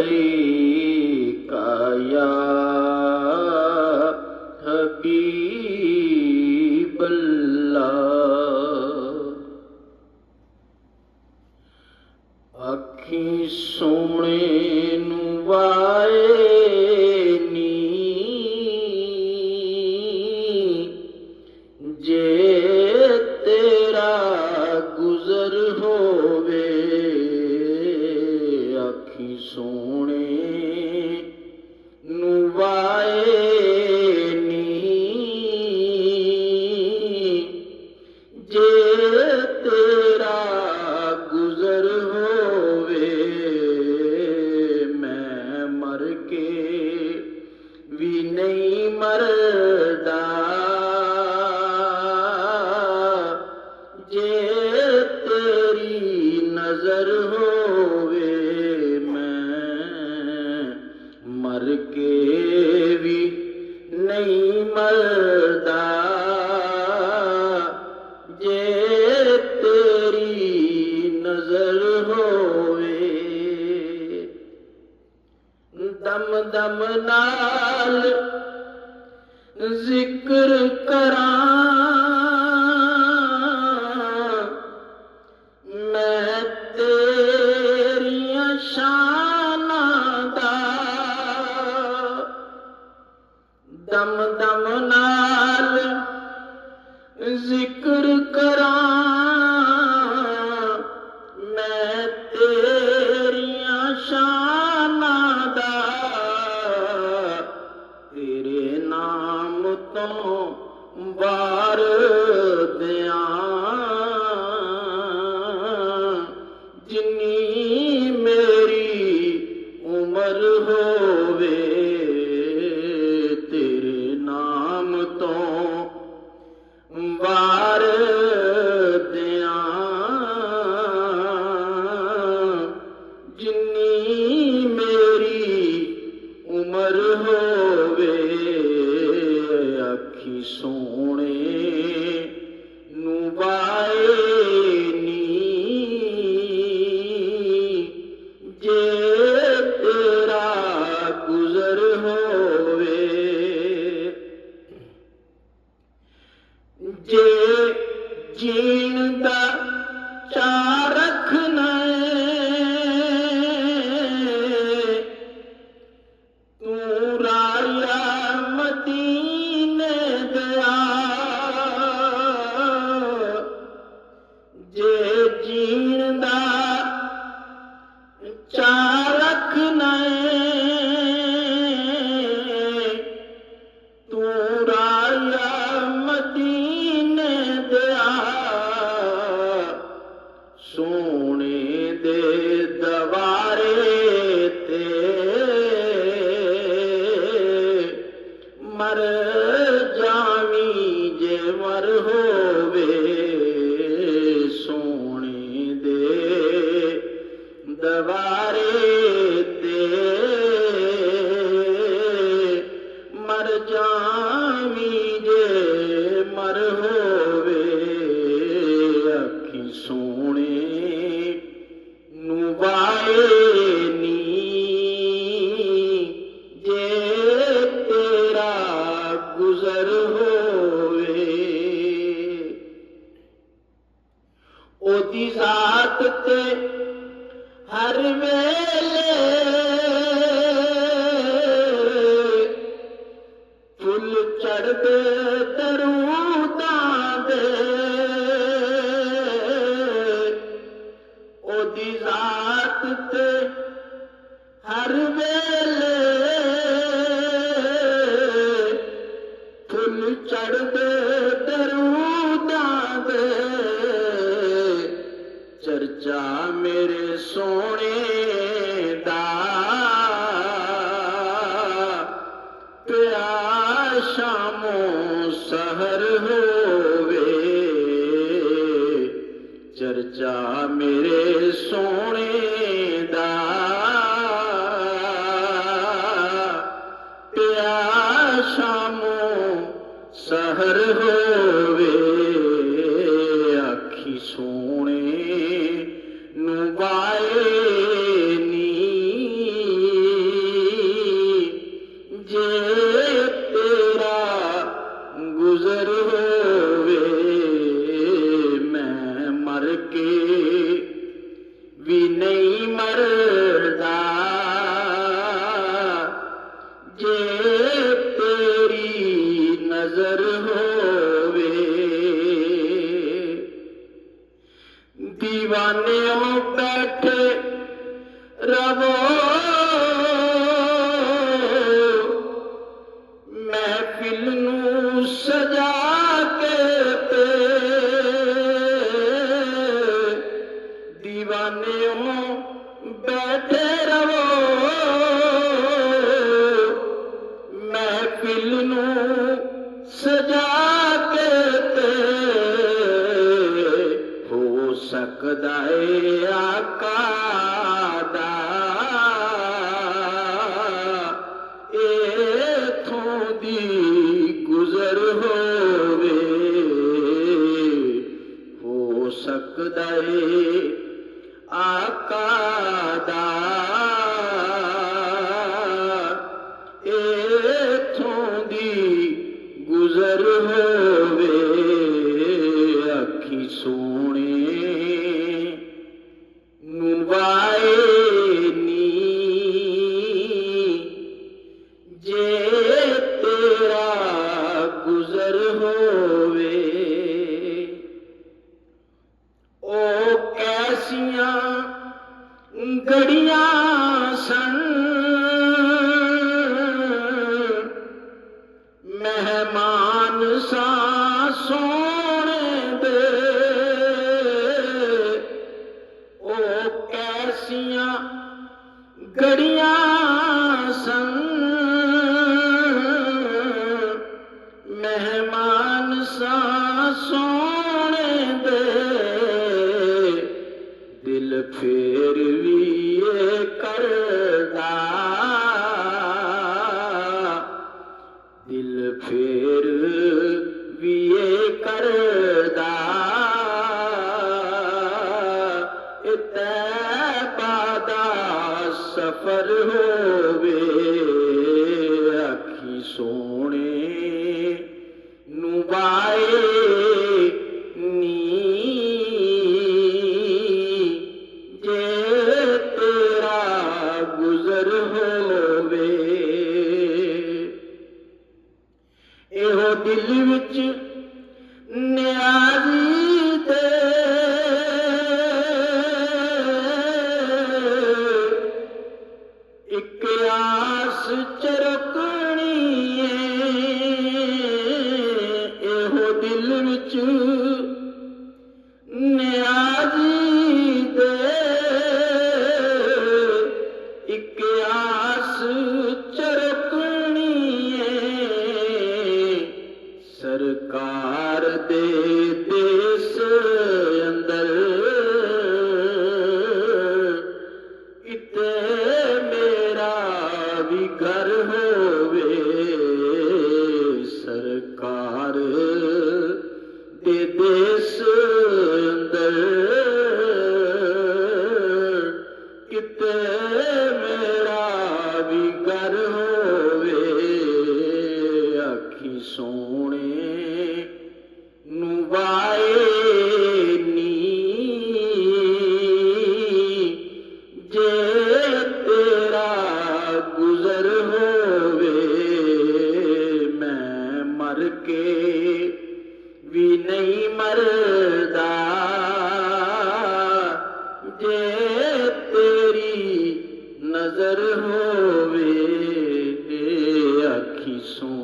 अलैका या हबीब अल्लाह। अखी सोने नू वाए नी जे तेरा गुजर होवे, अखी सोने नू वाए नी जे तेरा गुजर होवे, मैं मर के भी नहीं मरदा जे तेरी नजर होवे, मैं मर के भी नहीं मरदा जे तेरी नजर होवे। दम दम नाल जिक्र करां मैं तेरियां शानां दा, दम दम नाल जिक्र करां मैं तेरियां शानां दा, तेरे नाम तो वार दियां जिन्नी मेरी उमर होवे, तेरे नाम तो वार दियां जिन्नी मेरी उमर होवे, अखी सोने नू वाए नी जे तेरा गुजर होवे, जे जीण दा चा रखना तू राया मदीने दया, जे जीण दा चा रखना तू राया मदीने दया, सोने दे दवारे ते मर जावी जे मर होवे, सोने दे दवारे ते मर जावी जे मर होवे, अखी सोने नू वाए नी जे तेरा गुजर होवे, ओदी जात ते हर वेले फुल चढ़दे दरूदां दे, ओदी जात ते हर वेले फुल चढ़दे दरूदां दे, चर्चा मेरे सोने दा पिया शामो सहर होवे, चर्चा मेरे सोने दा पिया शामो सहर होवे, अखी सोने नू वाए नी ਹੋਵੇ ਆਖੀ ਸੋਹਣੇ ਨੂੰ ਵਾਏ ਨੀ ਜੇ ਤੇਰਾ ਗੁਜ਼ਰ ਹੋਵੇ ਇਹੋ ਦਿਲ ਵਿੱਚ ਨਿਆਜ਼ੀ ਦੇ ਇੱਕ ਆਸ ਚਰਕਣੀ ਇਹੋ ਦਿਲ ਵਿੱਚ ਨਿਆਜ਼ੀ ਦੇ ਇੱਕ ਆਸ ਚਰਕਣੀ ਸਰਕਾਰ ਦੇ ਦੇਸ ਅੰਦਰ ਕਿਤੇ ਮੇਰਾ ਵੀ ਘਰ ਹੋਵੇ ਸਰਕਾਰ ਦੇ ਦੇਸ ਅੰਦਰ ਕਿਤੇ ਮੇਰਾ ਵੀ ਘਰ ਹੋਵੇ ਆਖੀ ਸੋਹਣੇ ਨੂੰ ਵਾਏ ਨੀ ਜੇ ਤੇਰਾ ਗੁਜ਼ਰ ਹੋਵੇ ਮੈਂ ਮਰ ਕੇ ਵੀ ਨਹੀਂ ਮਰਦਾ ਜੇ ਤੇਰੀ ਨਜ਼ਰ ਹੋਵੇ ਆਖੀ ਸੋਹਣੇ